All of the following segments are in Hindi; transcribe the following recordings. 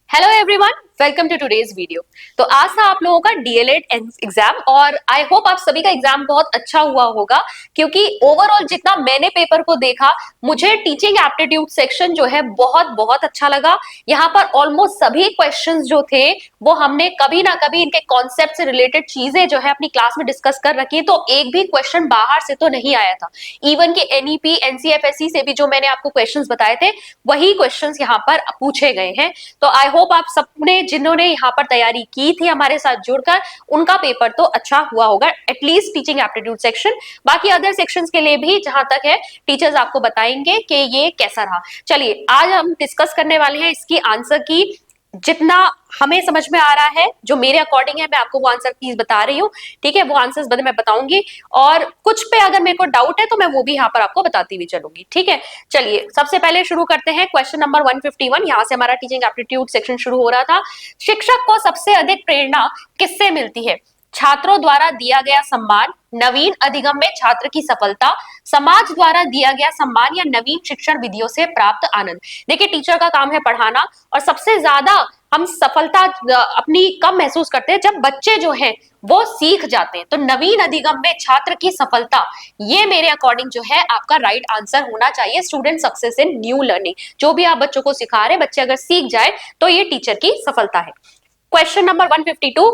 Hello everyone, welcome to today's video. तो आज था आप लोगों का डीएलएड एग्जाम और आई होप आप सभी का एग्जाम बहुत अच्छा हुआ होगा, क्योंकि ओवरऑल जितना मैंने पेपर को देखा मुझे टीचिंग एप्टीट्यूड सेक्शन जो है बहुत बहुत अच्छा लगा। यहाँ पर ऑलमोस्ट सभी क्वेश्चंस जो थे वो हमने कभी ना कभी इनके कॉन्सेप्ट से रिलेटेड चीजें जो है अपनी क्लास में डिस्कस कर रखी है, तो एक भी क्वेश्चन बाहर से तो नहीं आया था। इवन कि एनईपी एनसीएफएससी से भी जो मैंने आपको क्वेश्चंस बताए थे वही क्वेश्चंस यहाँ पर पूछे गए हैं। तो आई होप आप सबने जिन्होंने यहाँ पर तैयारी की थी हमारे साथ जुड़कर उनका पेपर तो अच्छा हुआ होगा, एटलीस्ट टीचिंग एप्टीट्यूड सेक्शन। बाकी अदर सेक्शंस के लिए भी जहां तक है टीचर्स आपको बताएंगे कि ये कैसा रहा। चलिए आज हम डिस्कस करने वाले हैं इसकी आंसर की। जितना हमें समझ में आ रहा है, जो मेरे अकॉर्डिंग है, मैं आपको वो आंसर प्लीज बता रही हूँ। ठीक है, वो आंसर्स मैं बताऊंगी और कुछ पे अगर मेरे को डाउट है तो मैं वो भी यहाँ पर आपको बताती हुई चलूंगी। ठीक है, चलिए सबसे पहले शुरू करते हैं क्वेश्चन नंबर 151। यहाँ से हमारा टीचिंग एप्टीट्यूड सेक्शन शुरू हो रहा था। शिक्षक को सबसे अधिक प्रेरणा किससे मिलती है? छात्रों द्वारा दिया गया सम्मान, नवीन अधिगम में छात्र की सफलता, समाज द्वारा दिया गया सम्मान या नवीन शिक्षण विधियों से प्राप्त आनंद। देखिए, टीचर का काम है पढ़ाना और सबसे ज्यादा हम सफलता अपनी कब महसूस करते हैं? जब बच्चे जो हैं वो सीख जाते हैं। तो नवीन अधिगम में छात्र की सफलता, ये मेरे अकॉर्डिंग जो है आपका राइट आंसर होना चाहिए। Student success in new learning, जो भी आप बच्चों को सिखा रहे हैं, बच्चे अगर सीख जाए तो ये टीचर की सफलता है। क्वेश्चन नंबर 152,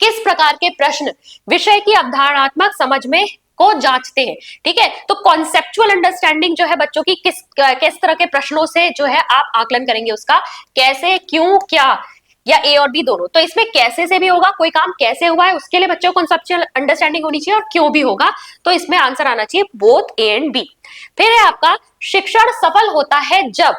किस प्रकार के प्रश्न विषय की अवधारणात्मक समझ में को जांचते हैं? ठीक है, तो कॉन्सेप्चुअल अंडरस्टैंडिंग जो है बच्चों की किस तरह के प्रश्नों से जो है आप आकलन करेंगे उसका, कैसे, क्यों, क्या, या ए और बी दोनों। तो इसमें कैसे से भी होगा, कोई काम कैसे हुआ है उसके लिए बच्चों को कॉन्सेप्चुअल अंडरस्टैंडिंग होनी चाहिए, और क्यों भी होगा। तो इसमें आंसर आना चाहिए बोथ ए एंड बी। फिर है आपका, शिक्षण सफल होता है जब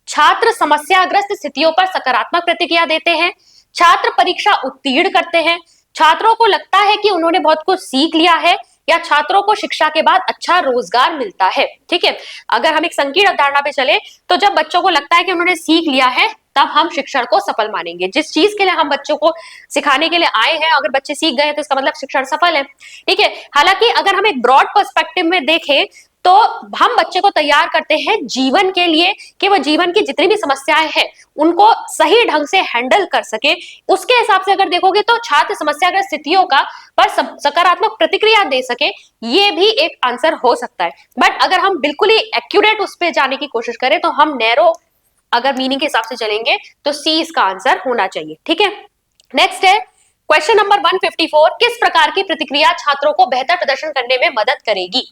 छात्र समस्याग्रस्त स्थितियों पर सकारात्मक प्रतिक्रिया देते हैं, छात्र परीक्षा उत्तीर्ण करते हैं, छात्रों को लगता है कि उन्होंने बहुत कुछ सीख लिया है, या छात्रों को शिक्षा के बाद अच्छा रोजगार मिलता है। ठीक है, अगर हम एक संकीर्ण अवधारणा पे चले तो जब बच्चों को लगता है कि उन्होंने सीख लिया है तब हम शिक्षण को सफल मानेंगे। जिस चीज के लिए हम बच्चों को सिखाने के लिए आए हैं, अगर बच्चे सीख गए तो इसका मतलब शिक्षण सफल है। ठीक है, हालांकि अगर हम एक ब्रॉड पर्सपेक्टिव में देखें तो हम बच्चे को तैयार करते हैं जीवन के लिए, कि वो जीवन की जितनी भी समस्याएं हैं उनको सही ढंग से हैंडल कर सके। उसके हिसाब से अगर देखोगे तो छात्र समस्याग्रस्त स्थितियों का पर सकारात्मक प्रतिक्रिया दे सके, ये भी एक आंसर हो सकता है। बट अगर हम बिल्कुल ही एक्यूरेट उस पर जाने की कोशिश करें तो हम नैरो अगर मीनिंग के हिसाब से चलेंगे तो सी इसका आंसर होना चाहिए। ठीक है, नेक्स्ट है क्वेश्चन नंबर 154, किस प्रकार की प्रतिक्रिया छात्रों को बेहतर प्रदर्शन करने में मदद करेगी?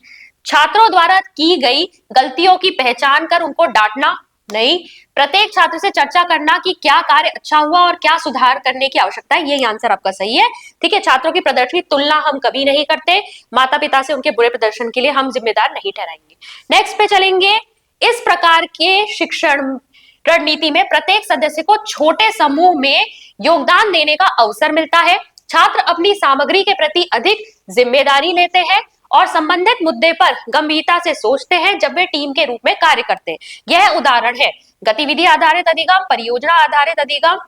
छात्रों द्वारा की गई गलतियों की पहचान कर उनको डांटना? नहीं। प्रत्येक छात्र से चर्चा करना कि क्या कार्य अच्छा हुआ और क्या सुधार करने की आवश्यकता है? यही आंसर आपका सही है। ठीक है, छात्रों की प्रदर्शन की तुलना हम कभी नहीं करते, माता पिता से उनके बुरे प्रदर्शन के लिए हम जिम्मेदार नहीं ठहराएंगे। नेक्स्ट पे चलेंगे, इस प्रकार के शिक्षण रणनीति में प्रत्येक सदस्य को छोटे समूह में योगदान देने का अवसर मिलता है, छात्र अपनी सामग्री के प्रति अधिक जिम्मेदारी लेते हैं और संबंधित मुद्दे पर गंभीरता से सोचते हैं जब वे टीम के रूप में कार्य करते हैं। यह उदाहरण है गतिविधि आधारित अधिगम, परियोजना आधारित अधिगम,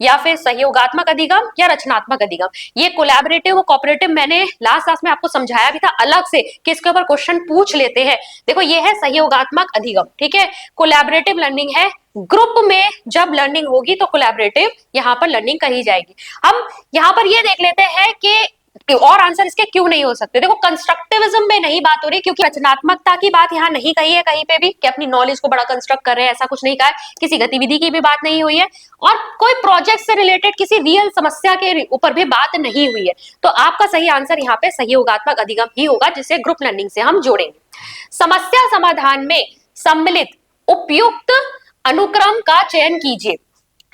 या फिर सहयोगात्मक अधिगम या रचनात्मक अधिगम। ये कोलैबोरेटिव और कोऑपरेटिव मैंने लास्ट क्लास में आपको समझाया भी था अलग से कि इसके ऊपर क्वेश्चन पूछ लेते हैं। देखो, ये है सहयोगात्मक अधिगम। ठीक है, कोलैबोरेटिव लर्निंग है, ग्रुप में जब लर्निंग होगी तो कोलैबोरेटिव यहाँ पर लर्निंग कही जाएगी। हम यहाँ पर ये देख लेते हैं कि और आंसर इसके क्यों नहीं हो सकते। देखो, कंस्ट्रक्टिविज्म में नहीं बात हो रही, क्योंकि रचनात्मकता की बात यहाँ नहीं कही है कहीं पे भी कि अपनी नॉलेज को बड़ा कंस्ट्रक्ट कर रहे हैं, ऐसा कुछ नहीं कहा है। किसी गतिविधि की भी बात नहीं हुई है और कोई प्रोजेक्ट से रिलेटेड किसी रियल समस्या के ऊपर भी बात नहीं हुई है। तो आपका सही आंसर यहाँ पे सहयोगात्मक अधिगम ही होगा, जिसे ग्रुप लर्निंग से हम जोड़ेंगे। समस्या समाधान में सम्मिलित उपयुक्त अनुक्रम का चयन कीजिए।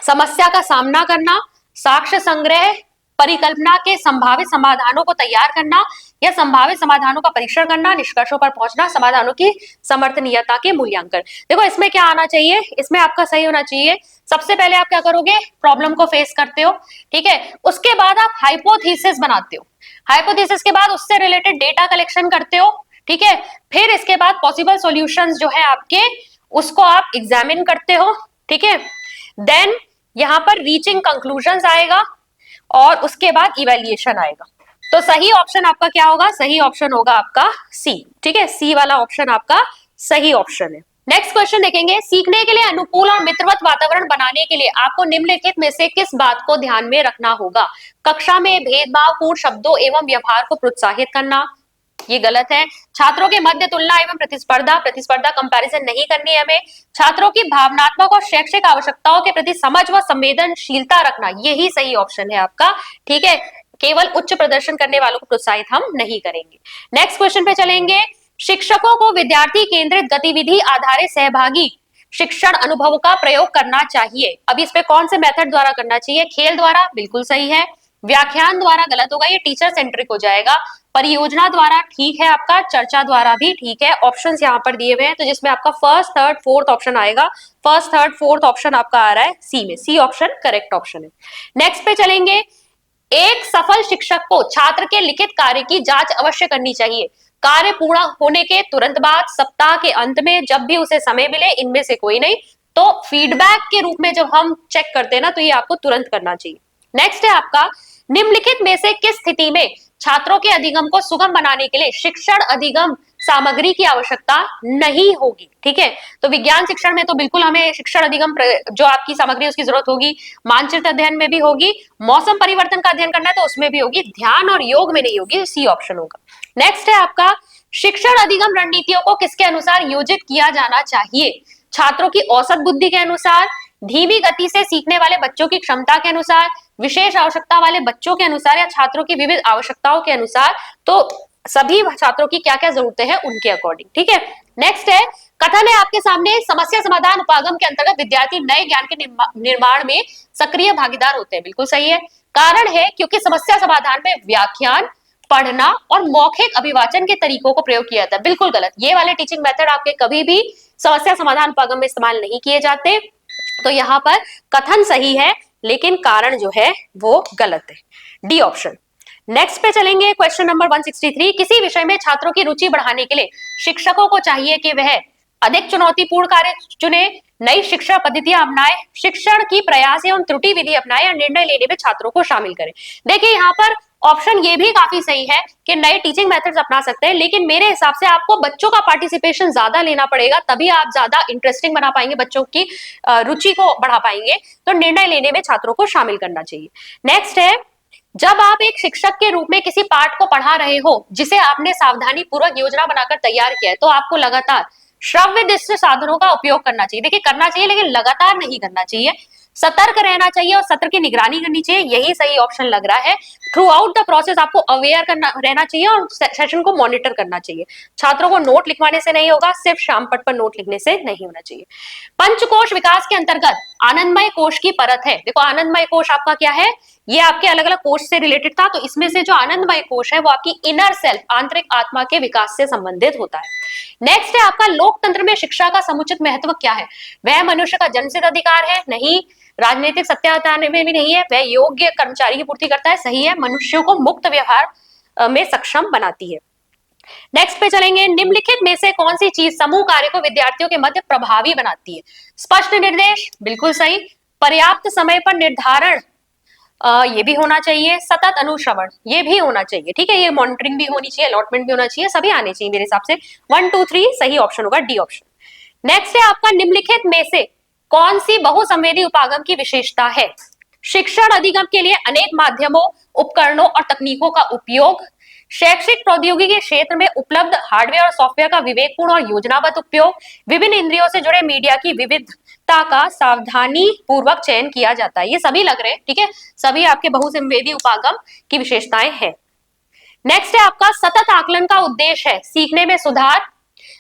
समस्या का सामना करना, साक्ष्य संग्रह, परिकल्पना के संभावित समाधानों को तैयार करना या संभावित समाधानों का परीक्षण करना, निष्कर्षों पर पहुंचना, समाधानों की समर्थनीयता के मूल्यांकन। देखो, इसमें क्या आना चाहिए, इसमें आपका सही होना चाहिए। सबसे पहले आप क्या करोगे, प्रॉब्लम को फेस करते हो। ठीक है, उसके बाद आप हाइपोथेसिस बनाते हो, हाइपोथेसिस के बाद उससे रिलेटेड डेटा कलेक्शन करते हो। ठीक है, फिर इसके बाद पॉसिबल सॉल्यूशंस जो है आपके, उसको आप एग्जामिन करते हो। ठीक है, देन यहां पर रीचिंग कंक्लूजन्स आएगा और उसके बाद इवैल्यूएशन आएगा। तो सही ऑप्शन आपका क्या होगा? सही ऑप्शन होगा आपका सी। ठीक है, सी वाला ऑप्शन आपका सही ऑप्शन है। नेक्स्ट क्वेश्चन देखेंगे, सीखने के लिए अनुकूल और मित्रवत वातावरण बनाने के लिए आपको निम्नलिखित में से किस बात को ध्यान में रखना होगा? कक्षा में भेदभावपूर्ण शब्दों एवं व्यवहार को प्रोत्साहित करना, ये गलत है। छात्रों के मध्य तुलना एवं प्रतिस्पर्धा प्रतिस्पर्धा कंपैरिजन नहीं करनी है हमें। छात्रों की भावनात्मक और शैक्षिक आवश्यकताओं के प्रति समझ व संवेदनशीलता रखना, यही सही ऑप्शन है आपका, ठीक है। केवल उच्च प्रदर्शन करने वालों को प्रोत्साहित हम नहीं करेंगे। नेक्स्ट क्वेश्चन पे चलेंगे, शिक्षकों को विद्यार्थी केंद्रित गतिविधि आधारित सहभागी शिक्षण अनुभव का प्रयोग करना चाहिए। अब इस पे कौन से मेथड द्वारा करना चाहिए? खेल द्वारा, बिल्कुल सही है। व्याख्यान द्वारा गलत होगा, ये टीचर सेंट्रिक हो जाएगा। परियोजना द्वारा ठीक है आपका, चर्चा द्वारा भी ठीक है। ऑप्शंस यहाँ पर दिए हुए हैं, तो जिसमें आपका फर्स्ट थर्ड फोर्थ ऑप्शन आएगा। फर्स्ट थर्ड फोर्थ ऑप्शन आपका आ रहा है सी में, सी ऑप्शन करेक्ट ऑप्शन है। नेक्स्ट पे चलेंगे, एक सफल शिक्षक को छात्र के लिखित कार्य की जांच अवश्य करनी चाहिए। कार्य पूरा होने के तुरंत बाद, सप्ताह के अंत में, जब भी उसे समय मिले, इनमें से कोई नहीं। तो फीडबैक के रूप में जब हम चेक करते हैं ना, तो ये आपको तुरंत करना चाहिए। नेक्स्ट है आपका, निम्नलिखित में से किस स्थिति में छात्रों के अधिगम को सुगम बनाने के लिए शिक्षण अधिगम सामग्री की आवश्यकता नहीं होगी? ठीक है, तो विज्ञान शिक्षण में तो बिल्कुल हमें शिक्षण अधिगम जो आपकी सामग्री उसकी जरूरत होगी। मानचित्र अध्ययन में भी होगी, मौसम परिवर्तन का अध्ययन करना है तो उसमें भी होगी, ध्यान और योग में नहीं होगी, सी ऑप्शन होगा। नेक्स्ट है आपका, शिक्षण अधिगम रणनीतियों को किसके अनुसार योजित किया जाना चाहिए? छात्रों की औसत बुद्धि के अनुसार, धीमी गति से सीखने वाले बच्चों की क्षमता के अनुसार, विशेष आवश्यकता वाले बच्चों के अनुसार, या छात्रों की विविध आवश्यकताओं के अनुसार। तो सभी छात्रों की क्या क्या जरूरतें हैं उनके अकॉर्डिंग, ठीक है। नेक्स्ट है, कथन है आपके सामने, समस्या समाधान उपागम के अंतर्गत विद्यार्थी नए ज्ञान के निर्माण में सक्रिय भागीदार होते हैं, बिल्कुल सही है। कारण है क्योंकि समस्या समाधान में व्याख्यान, पढ़ना और मौखिक अभिवाचन के तरीकों को प्रयोग किया जाता है, बिल्कुल गलत। ये वाले टीचिंग मेथड आपके कभी भी समस्या समाधान उपागम में इस्तेमाल नहीं किए जाते। तो यहाँ पर कथन सही है लेकिन कारण जो है वो गलत है, डी ऑप्शन। नेक्स्ट पे चलेंगे, क्वेश्चन नंबर 163, किसी विषय में छात्रों की रुचि बढ़ाने के लिए शिक्षकों को चाहिए कि वह अधिक चुनौतीपूर्ण कार्य चुने, नई शिक्षा पद्धतियां अपनाए, शिक्षण की प्रयास एवं त्रुटि विधि अपनाए, या निर्णय लेने में छात्रों को शामिल करें। देखिए यहाँ पर ऑप्शन ये भी काफी सही है कि नए टीचिंग मेथड्स अपना सकते हैं, लेकिन मेरे हिसाब से आपको बच्चों का पार्टिसिपेशन ज्यादा लेना पड़ेगा, तभी आप ज्यादा इंटरेस्टिंग बना पाएंगे, बच्चों की रुचि को बढ़ा पाएंगे। तो निर्णय लेने में छात्रों को शामिल करना चाहिए। नेक्स्ट है, जब आप एक शिक्षक के रूप में किसी पाठ को पढ़ा रहे हो जिसे आपने सावधानी पूर्वक योजना बनाकर तैयार किया है, तो आपको लगातार श्रव्य दृश्य साधनों का उपयोग करना चाहिए। देखिए करना चाहिए लेकिन लगातार नहीं करना चाहिए। सतर्क रहना चाहिए और सत्र की निगरानी करनी चाहिए, यही सही ऑप्शन लग रहा है। थ्रू आउट द प्रोसेस आपको अवेयर करना रहना चाहिए और सेशन को मॉनिटर करना चाहिए। छात्रों को नोट लिखवाने से नहीं होगा, सिर्फ शामपट पर नोट लिखने से नहीं होना चाहिए। पंचकोश विकास के अंतर्गत आनंदमय कोश की परत है। देखो आनंदमय कोश आपका क्या है, ये आपके अलग अलग कोश से रिलेटेड था, तो इसमें से जो आनंदमय कोश है वो आपकी इनर सेल्फ, आंतरिक आत्मा के विकास से संबंधित होता है। नेक्स्ट है आपका, लोकतंत्र में शिक्षा का समुचित महत्व क्या है? वह मनुष्य का जन्मसिद्ध अधिकार है? नहीं। राजनीतिक सत्ता में भी नहीं है। वह योग्य कर्मचारी की पूर्ति करता है? सही है। मनुष्यों को मुक्त व्यवहार में सक्षम बनाती है। नेक्स्ट पे चलेंगे, निम्नलिखित में से कौन सी चीज समूह कार्य को विद्यार्थियों के मध्य प्रभावी बनाती है? स्पष्ट निर्देश, बिल्कुल सही। पर्याप्त समय पर निर्धारण, ये भी होना चाहिए। सतत अनुश्रवण, ये भी होना चाहिए, ठीक है। ये मॉनिटरिंग भी होनी चाहिए, अलॉटमेंट भी होना चाहिए, सभी आने चाहिए मेरे हिसाब से। 1 2 3 सही ऑप्शन होगा, डी ऑप्शन। नेक्स्ट है आपका, निम्नलिखित में से कौन सी बहुसंवेदी उपागम की विशेषता है? शिक्षण अधिगम के लिए अनेक माध्यमों, उपकरणों और तकनीकों का उपयोग, शैक्षिक प्रौद्योगिकी के क्षेत्र में उपलब्ध हार्डवेयर और सॉफ्टवेयर का विवेकपूर्ण और योजनाबद्ध उपयोग, विभिन्न इंद्रियों से जुड़े मीडिया की विविधता का सावधानी पूर्वक चयन किया जाता है। ये सभी लग रहे हैं, ठीक है, सभी आपके बहुसंवेदी उपागम की विशेषताएं हैं। नेक्स्ट है आपका, सतत आकलन का उद्देश्य है सीखने में सुधार,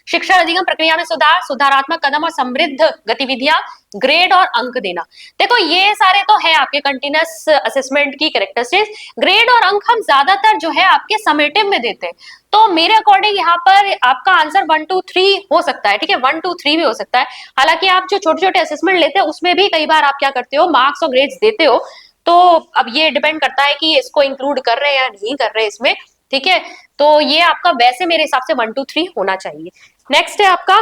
शिक्षण अधिगम प्रक्रिया में सुधार, सुधारात्मक कदम और समृद्ध गतिविधियां, ग्रेड और अंक देना। देखो ये सारे तो है आपके कंटिन्यूअस असेसमेंट की कैरेक्टरिस्टिक्स। ग्रेड और अंक हम ज्यादातर जो है आपके समेटिव में देते हैं, तो मेरे अकॉर्डिंग यहाँ पर आपका आंसर 1 2 3 हो सकता है, ठीक है, 1 2 3 भी हो सकता है। हालांकि आप जो छोटे छोटे असेसमेंट लेते हैं उसमें भी कई बार आप क्या करते हो, मार्क्स और ग्रेड्स देते हो, तो अब ये डिपेंड करता है कि इसको इंक्लूड कर रहे हैं या नहीं कर रहे हैं इसमें, ठीक है। तो ये आपका वैसे मेरे हिसाब से 1 2 3 होना चाहिए। नेक्स्ट है आपका,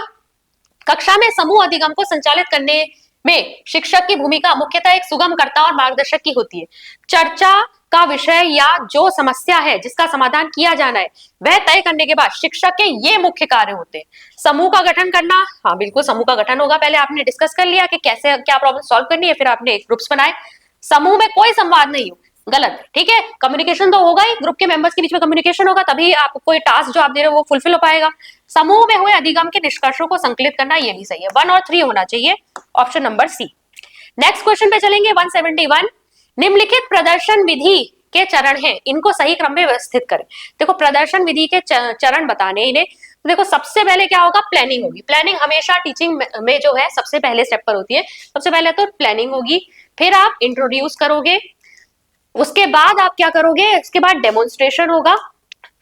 कक्षा में समूह अधिगम को संचालित करने में शिक्षक की भूमिका मुख्यतः एक सुगमकर्ता और मार्गदर्शक की होती है। चर्चा का विषय या जो समस्या है जिसका समाधान किया जाना है वह तय करने के बाद शिक्षक के ये मुख्य कार्य होते हैं। समूह का गठन करना, हाँ बिल्कुल समूह का गठन होगा, पहले आपने डिस्कस कर लिया कि कैसे क्या प्रॉब्लम सॉल्व करनी है, फिर आपने ग्रुप्स बनाए। समूह में कोई संवाद नहीं हो, गलत, ठीक है। कम्युनिकेशन तो होगा ही, ग्रुप के मेंबर्स के बीच में कम्युनिकेशन होगा, तभी आप कोई टास्क जो आप दे रहे हो वो फुलफिल हो पाएगा। समूह में हुए अधिगम के निष्कर्षों को संकलित करना, ये भी सही है, 1 और 3 होना चाहिए, option number C. Next question पे चलेंगे, 171। निम्नलिखित प्रदर्शन विधि के चरण हैं, इनको सही क्रम में व्यवस्थित करें। देखो प्रदर्शन विधि के चरण बताने इन्हें, तो देखो सबसे पहले क्या होगा, प्लानिंग होगी। प्लानिंग हमेशा टीचिंग में जो है सबसे पहले स्टेप पर होती है। सबसे पहले तो प्लानिंग होगी, फिर आप इंट्रोड्यूस करोगे, उसके बाद आप क्या करोगे, उसके बाद डेमोन्स्ट्रेशन होगा,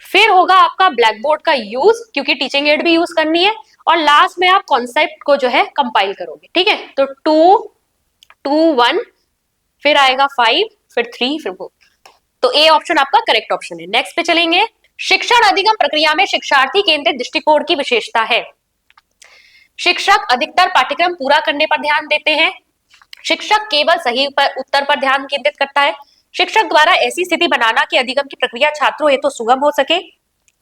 फिर होगा आपका ब्लैक बोर्ड का यूज, क्योंकि टीचिंग एड भी यूज करनी है, और लास्ट में आप कॉन्सेप्ट को जो है कंपाइल करोगे, ठीक है। तो 2 2 1, फिर आएगा 5, फिर 3, फिर 4। तो ए ऑप्शन आपका करेक्ट ऑप्शन है। नेक्स्ट पे चलेंगे, शिक्षण अधिगम प्रक्रिया में शिक्षार्थी केंद्रित दृष्टिकोण की विशेषता है। शिक्षक अधिकतर पाठ्यक्रम पूरा करने पर ध्यान देते हैं। शिक्षक केवल सही उत्तर पर ध्यान केंद्रित करता है। शिक्षक द्वारा ऐसी स्थिति बनाना कि अधिगम की प्रक्रिया छात्रों हेतु सुगम हो सके।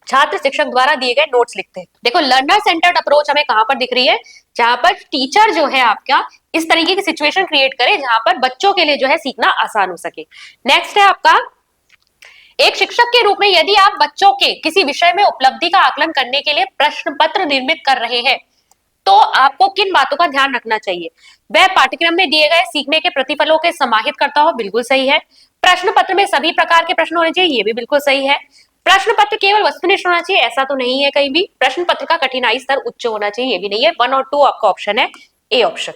छात्र शिक्षक द्वारा दिए गए नोट्स लिखते हैं। देखो लर्नर सेंटर्ड अप्रोच हमें कहां पर दिख रही है, जहां पर टीचर जो है आपका इस तरीके की सिचुएशन क्रिएट करे जहां पर बच्चों के लिए जो है सीखना आसान हो सके। नेक्स्ट है आपका, एक शिक्षक के रूप में यदि आप बच्चों के किसी विषय में उपलब्धि का आकलन करने के लिए प्रश्न पत्र निर्मित कर रहे हैं तो आपको किन बातों का ध्यान रखना चाहिए। वह पाठ्यक्रम में दिए गए सीखने के प्रतिफलों के समाहित करता हो, बिल्कुल सही है। प्रश्न पत्र में सभी प्रकार के प्रश्न होने चाहिए, ये भी बिल्कुल सही है। प्रश्न पत्र केवल वस्तुनिष्ठ होना चाहिए, ऐसा तो नहीं है कहीं भी। प्रश्न पत्र का कठिनाई स्तर उच्च होना चाहिए, ये भी नहीं है। 1 और 2 आपका ऑप्शन है ए ऑप्शन।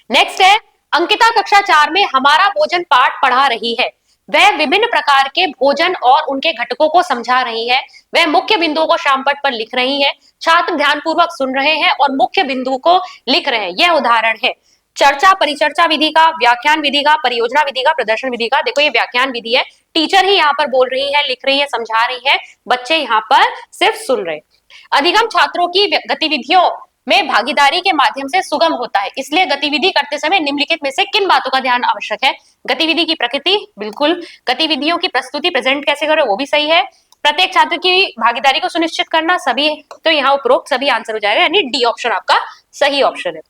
नेक्स्ट है, अंकिता कक्षा 4 में हमारा भोजन पाठ पढ़ा रही है। वह विभिन्न प्रकार के भोजन और उनके घटकों को समझा रही है। वह मुख्य बिंदुओं को श्यामपट्ट पर लिख रही है। छात्र ध्यानपूर्वक सुन रहे हैं और मुख्य बिंदु को लिख रहे हैं। यह उदाहरण है चर्चा परिचर्चा विधि का, व्याख्यान विधि का, परियोजना विधि का, प्रदर्शन विधि का। देखो ये व्याख्यान विधि है, टीचर ही यहाँ पर बोल रही है, लिख रही है, समझा रही है, बच्चे यहाँ पर सिर्फ सुन रहे। अधिगम छात्रों की गतिविधियों में भागीदारी के माध्यम से सुगम होता है, इसलिए गतिविधि करते समय निम्नलिखित में से किन बातों का ध्यान आवश्यक है। गतिविधि की प्रकृति, बिल्कुल। गतिविधियों की प्रस्तुति प्रेजेंट कैसे करें, वो भी सही है। प्रत्येक छात्र की भागीदारी को सुनिश्चित करना, सभी, तो यहाँ उपरोक्त सभी आंसर हो जाएगा, यानी डी ऑप्शन आपका सही ऑप्शन है।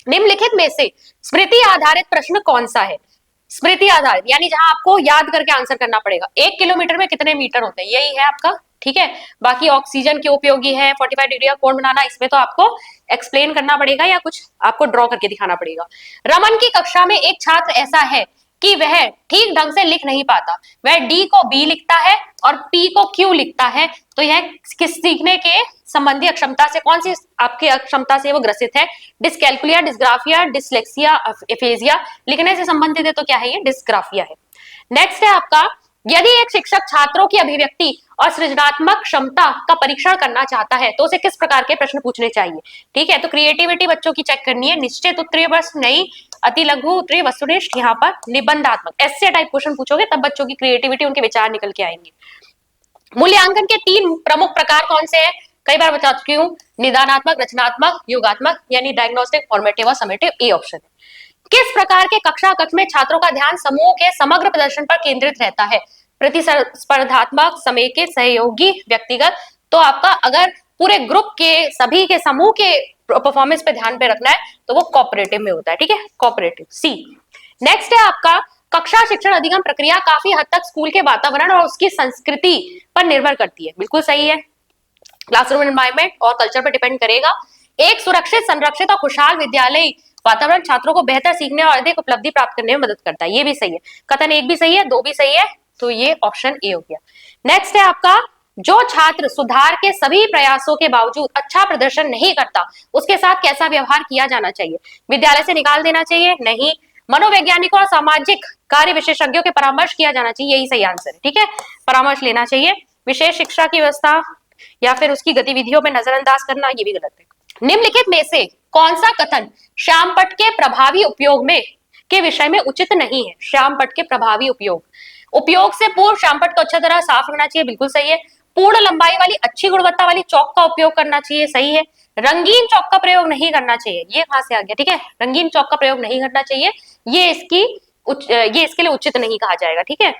निम्नलिखित में से स्मृति आधारित प्रश्न कौन सा है। स्मृति आधारित यानी जहां आपको याद करके आंसर करना पड़ेगा। 1 किलोमीटर में कितने मीटर होते हैं, यही है आपका, ठीक है। बाकी ऑक्सीजन क्यों उपयोगी है, 45 डिग्री का कोण बनाना, इसमें तो आपको एक्सप्लेन करना पड़ेगा या कुछ आपको ड्रॉ करके दिखाना पड़ेगा। रमन की कक्षा में एक छात्र ऐसा है कि वह ठीक ढंग से लिख नहीं पाता, वह डी को बी लिखता है और पी को क्यू लिखता है, तो यह किस सीखने के संबंधी अक्षमता से, कौन सी आपकी अक्षमता से वो ग्रसित है। डिस्कैल्कुलिया, डिस्ग्राफिया, डिसलेक्सिया, एफेजिया, लिखने से संबंधित है तो क्या है, ये डिस्ग्राफिया है। नेक्स्ट है आपका, यदि एक शिक्षक छात्रों की अभिव्यक्ति और सृजनात्मक क्षमता का परीक्षण करना चाहता है तो उसे किस प्रकार के प्रश्न पूछने चाहिए। ठीक है, तो क्रिएटिविटी बच्चों की चेक करनी है। निश्चित उत्तरीय प्रश्न नहीं, अति लघु उत्तरीय, वस्तुनिष्ठ, यहाँ पर निबंधात्मक, ऐसे टाइप क्वेश्चन पूछोगे तब बच्चों की क्रिएटिविटी, उनके विचार निकल के आएंगे। मूल्यांकन के 3 प्रमुख प्रकार कौन से हैं, कई बार बता चुकी हूँ, निदानात्मक, रचनात्मक, योगात्मक, यानी डायग्नोस्टिक, फॉर्मेटिव और समेटिव, ए ऑप्शन है। किस प्रकार के कक्षा कक्ष में छात्रों का ध्यान समूह के समग्र प्रदर्शन पर केंद्रित रहता है। प्रतिस्पर्धात्मक, समेकित, सहयोगी, व्यक्तिगत। तो आपका अगर पूरे ग्रुप के सभी के समूह के परफॉर्मेंस पे ध्यान पे रखना है तो वो कोऑपरेटिव में होता है, ठीक है, कोऑपरेटिव, सी। नेक्स्ट है आपका, कक्षा शिक्षण अधिगम प्रक्रिया काफी हद तक स्कूल के वातावरण और उसकी संस्कृति पर निर्भर करती है, बिल्कुल सही है। क्लासरूम एनवायरनमेंट और कल्चर पर डिपेंड करेगा। एक सुरक्षित, संरक्षित और खुशहाल विद्यालय वातावरण छात्रों को बेहतर सीखने और अधिक उपलब्धि प्राप्त करने में मदद करता है, ये भी सही है। कथन 1 भी सही है, 2 भी सही है, तो ये ऑप्शन ए हो गया। नेक्स्ट है आपका, जो छात्र सुधार के सभी प्रयासों के बावजूद अच्छा प्रदर्शन नहीं करता उसके साथ कैसा व्यवहार किया जाना चाहिए। विद्यालय से निकाल देना चाहिए, नहीं। मनोवैज्ञानिकों और सामाजिक कार्य विशेषज्ञों के परामर्श किया जाना चाहिए, यही सही आंसर है, ठीक है, परामर्श लेना चाहिए। विशेष शिक्षा की व्यवस्था या फिर उसकी गतिविधियों में नजरअंदाज करना, ये भी गलत है। निम्नलिखित में से कौन सा कथन श्यामपट्ट के प्रभावी उपयोग में के विषय में उचित नहीं है। श्यामपट्ट के प्रभावी उपयोग से पूर्व श्यामपट्ट को अच्छी तरह साफ रखना चाहिए, बिल्कुल सही है। पूर्ण लंबाई वाली अच्छी गुणवत्ता वाली चौक का उपयोग करना चाहिए, सही है। रंगीन चौक का प्रयोग नहीं करना चाहिए, ये कहां से आ गया, ठीक है, रंगीन चौक का प्रयोग नहीं करना चाहिए, ये इसकी ये इसके लिए उचित नहीं कहा जाएगा, ठीक है।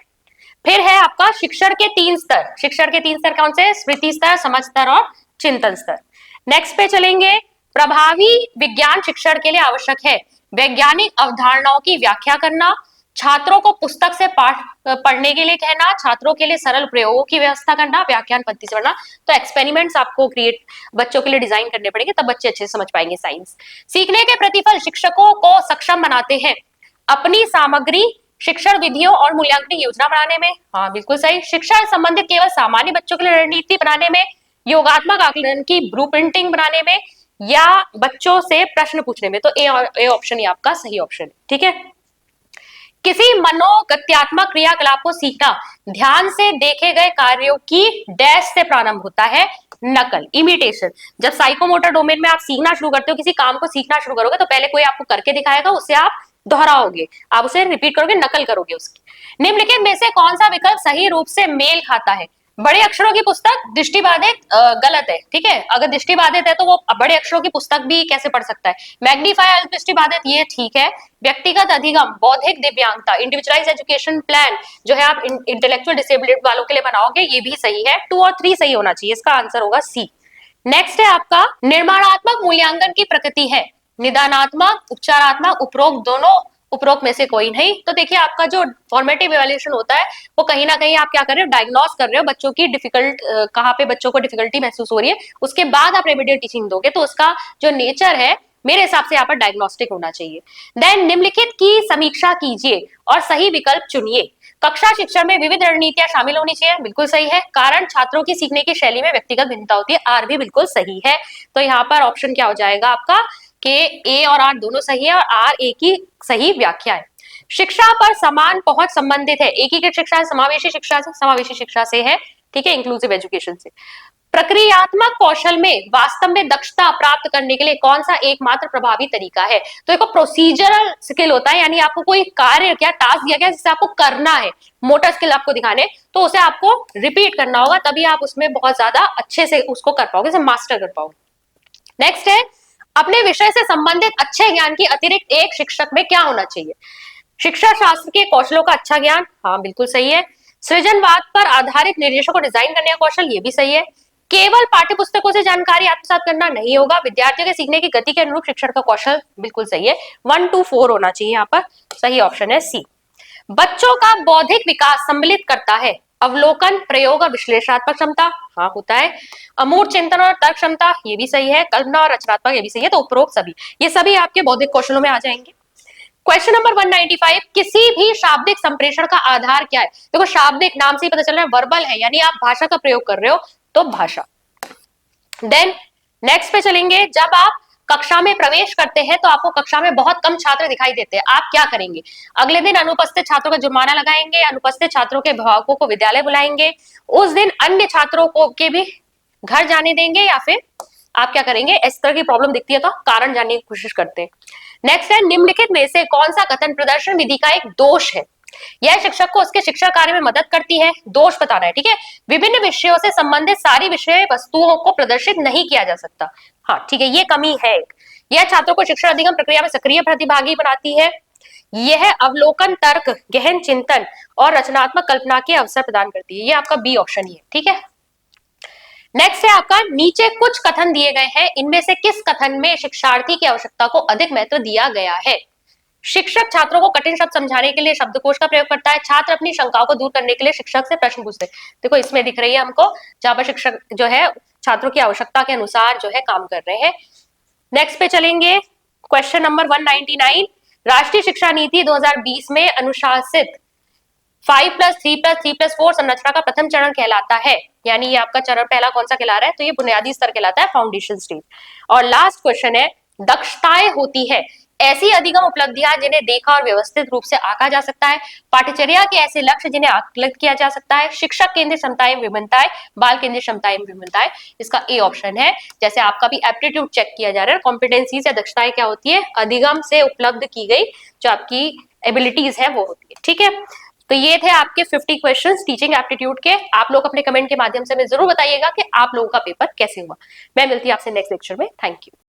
फिर है आपका शिक्षण के 3 स्तर। शिक्षण के 3 स्तर कौन से? स्मृति स्तर, समझ स्तर और चिंतन स्तर। नेक्स्ट पे चलेंगे, प्रभावी विज्ञान शिक्षण के लिए आवश्यक है वैज्ञानिक अवधारणाओं की व्याख्या करना, छात्रों को पुस्तक से पाठ पढ़ने के लिए कहना, छात्रों के लिए सरल प्रयोगों की व्यवस्था करना, व्याख्यान पद्धति से पढ़ना। तो एक्सपेरिमेंट्स आपको बच्चों के लिए डिजाइन करने पड़ेंगे, तब बच्चे अच्छे से समझ पाएंगे साइंस। सीखने के प्रतिफल शिक्षकों को सक्षम बनाते हैं अपनी सामग्री, शिक्षण विधियों और मूल्यांकन योजना बनाने में। हाँ बिल्कुल सही। शिक्षा से संबंधित केवल सामान्य बच्चों के लिए रणनीति बनाने में, योगात्मक आकलन की ब्लूप्रिंटिंग बनाने में, या बच्चों से प्रश्न पूछने में। तो ए ऑप्शन ही आपका सही ऑप्शन है, ठीक है। किसी मनोगत्यात्मक क्रियाकलाप को सीखना ध्यान से देखे गए कार्यों की डैश से प्रारंभ होता है, नकल, इमिटेशन। जब साइकोमोटर डोमेन में आप सीखना शुरू करते हो, किसी काम को सीखना शुरू करोगे, तो पहले कोई आपको करके दिखाएगा, उससे आप दोहराओगे, आप उसे रिपीट करोगे, नकल करोगे उसकी। निम्नलिखित में से कौन सा विकल्प सही रूप से मेल खाता है? बड़े अक्षरों की पुस्तक दृष्टिबाधित गलत है, ठीक है। अगर दृष्टिबाधित है तो वो बड़े अक्षरों की पुस्तक भी कैसे पढ़ सकता है? मैग्नीफाई दृष्टिबाधित, ये ठीक है। व्यक्तिगत अधिगम, बौद्धिक दिव्यांगता, इंडिविजुअलाइज एजुकेशन प्लान जो है आप इंटेलेक्चुअल डिसेबिलिटी वालों के लिए बनाओगे, ये भी सही है। 2 और 3 सही होना चाहिए, इसका आंसर होगा सी। नेक्स्ट है आपका निर्माणात्मक मूल्यांकन की प्रकृति है निदानात्मक, उपचारात्मक, उपरोक्त दोनों, उपरोक्त में से कोई नहीं। तो देखिए आपका जो फॉर्मेटिव इवैल्यूएशन होता है वो कहीं ना कहीं आप क्या कर रहे हो, डायग्नोस कर रहे हो बच्चों की डिफिकल्ट कहाँ पे बच्चों को डिफिकल्टी महसूस हो रही है, उसके बाद आप रेमेडियल टीचिंग दोगे, तो उसका जो नेचर है मेरे हिसाब से यहाँ पर डायग्नोस्टिक होना चाहिए। देन निम्नलिखित की समीक्षा कीजिए और सही विकल्प चुनिए। कक्षा शिक्षण में विविध रणनीतियां शामिल होनी चाहिए, बिल्कुल सही है। कारण छात्रों की सीखने की शैली में व्यक्तिगत भिन्नता होती है, आर भी बिल्कुल सही है। तो यहाँ पर ऑप्शन क्या हो जाएगा आपका कि ए और आर दोनों सही है और आर ए की सही व्याख्या है। शिक्षा पर समान पहुंच संबंधित है एकीकृत शिक्षा समावेशी शिक्षा से है, ठीक है, इंक्लूसिव एजुकेशन से। प्रक्रियात्मक कौशल में वास्तव में दक्षता प्राप्त करने के लिए कौन सा एकमात्र प्रभावी तरीका है? तो एक प्रोसीजरल स्किल होता है, यानी आपको कोई कार्य क्या टास्क दिया गया जिसे आपको करना है, मोटर स्किल आपको दिखाने, तो उसे आपको रिपीट करना होगा, तभी आप उसमें बहुत ज्यादा अच्छे से उसको कर पाओगे, उसे मास्टर कर पाओगे। नेक्स्ट है अपने विषय से संबंधित अच्छे ज्ञान की अतिरिक्त एक शिक्षक में क्या होना चाहिए? शिक्षा शास्त्र के कौशलों का अच्छा ज्ञान, हाँ बिल्कुल सही है। सृजनवाद पर आधारित निर्देशों को डिजाइन करने का कौशल, ये भी सही है। केवल पाठ्य पुस्तकों से जानकारी आत्मसात करना नहीं होगा, विद्यार्थियों के सीखने की गति के अनुरूप शिक्षण का कौशल, बिल्कुल सही है। 1 to 4 होना चाहिए यहाँ पर, सही ऑप्शन है सी। बच्चों का बौद्धिक विकास सम्मिलित करता है अवलोकन, प्रयोग और विश्लेषणात्मक क्षमता, हाँ होता है। अमूर्त चिंतन और तर्क क्षमता, ये भी सही है। कल्पना और रचनात्मक, ये भी सही है। तो उपरोक्त सभी, ये सभी आपके बौद्धिक कौशलों में आ जाएंगे। क्वेश्चन नंबर 195, किसी भी शाब्दिक संप्रेषण का आधार क्या है? देखो शाब्दिक नाम से ही पता चल रहा है वर्बल है, यानी आप भाषा का प्रयोग कर रहे हो, तो भाषा। देन नेक्स्ट पे चलेंगे, जब आप कक्षा में प्रवेश करते हैं तो आपको कक्षा में बहुत कम छात्र दिखाई देते हैं, आप क्या करेंगे? अगले दिन अनुपस्थित छात्रों का जुर्माना लगाएंगे, अनुपस्थित छात्रों के अभिभावकों को विद्यालय बुलाएंगे, उस दिन अन्य छात्रों को के भी घर जाने देंगे, या फिर आप क्या करेंगे? इस तरह की प्रॉब्लम दिखती है तो कारण जानने की कोशिश करते हैं। नेक्स्ट है निम्नलिखित में से कौन सा कथन प्रदर्शन विधि का एक दोष है? यह शिक्षक को उसके शिक्षा कार्य में मदद करती है, दोष बताना है, ठीक है। विभिन्न विषयों से संबंधित सारी विषय वस्तुओं को प्रदर्शित नहीं किया जा सकता, हाँ ठीक है, ये कमी है। यह छात्रों को शिक्षा अधिगम प्रक्रिया में सक्रिय प्रतिभागी बनाती है। यह अवलोकन, तर्क, गहन चिंतन और रचनात्मक कल्पना के अवसर प्रदान करती है, ये आपका बी ऑप्शन ही है, ठीक है। नेक्स्ट है आपका, नीचे कुछ कथन दिए गए हैं, इनमें से किस कथन में शिक्षार्थी की आवश्यकता को अधिक महत्व दिया गया है? शिक्षक छात्रों को कठिन शब्द समझाने के लिए शब्दकोश का प्रयोग करता है, छात्र अपनी शंकाओं को दूर करने के लिए शिक्षक से प्रश्न पूछते हैं। देखो इसमें दिख रही है हमको, जहां पर शिक्षक जो है छात्रों की आवश्यकता के अनुसार जो है काम कर रहे हैं। नेक्स्ट पे चलेंगे, क्वेश्चन नंबर 199, राष्ट्रीय शिक्षा नीति 2020 में अनुशासित 5+3+3+4 संरचना का प्रथम चरण कहलाता है, यानी ये आपका चरण पहला कौन सा कहला रहा है? तो ये बुनियादी स्तर कहलाता है, फाउंडेशन स्टेज। और लास्ट क्वेश्चन है, दक्षताएं होती है ऐसी अधिगम उपलब्धियां जिन्हें देखा और व्यवस्थित रूप से आंका जा सकता है, पाठ्यचर्या के ऐसे लक्ष्य जिन्हें आकलित किया जा सकता है, शिक्षक केंद्रित क्षमताएं विभिन्नताएं, बाल केंद्रित क्षमताएं विभिन्नताएं, इसका ए ऑप्शन है। जैसे आपका भी एप्टीट्यूड चेक किया जा रहा है, कॉम्पिटेंसीज या दक्षताएं क्या होती है? अधिगम से उपलब्ध की गई जो आपकी एबिलिटीज है वो होती है, ठीक है। तो ये थे आपके 50 क्वेश्चंस टीचिंग एप्टीट्यूड के। आप लोग अपने कमेंट के माध्यम से हमें जरूर बताइएगा कि आप लोगों का पेपर कैसे हुआ। मैं मिलती हूँ आपसे नेक्स्ट लेक्चर में। Thank you.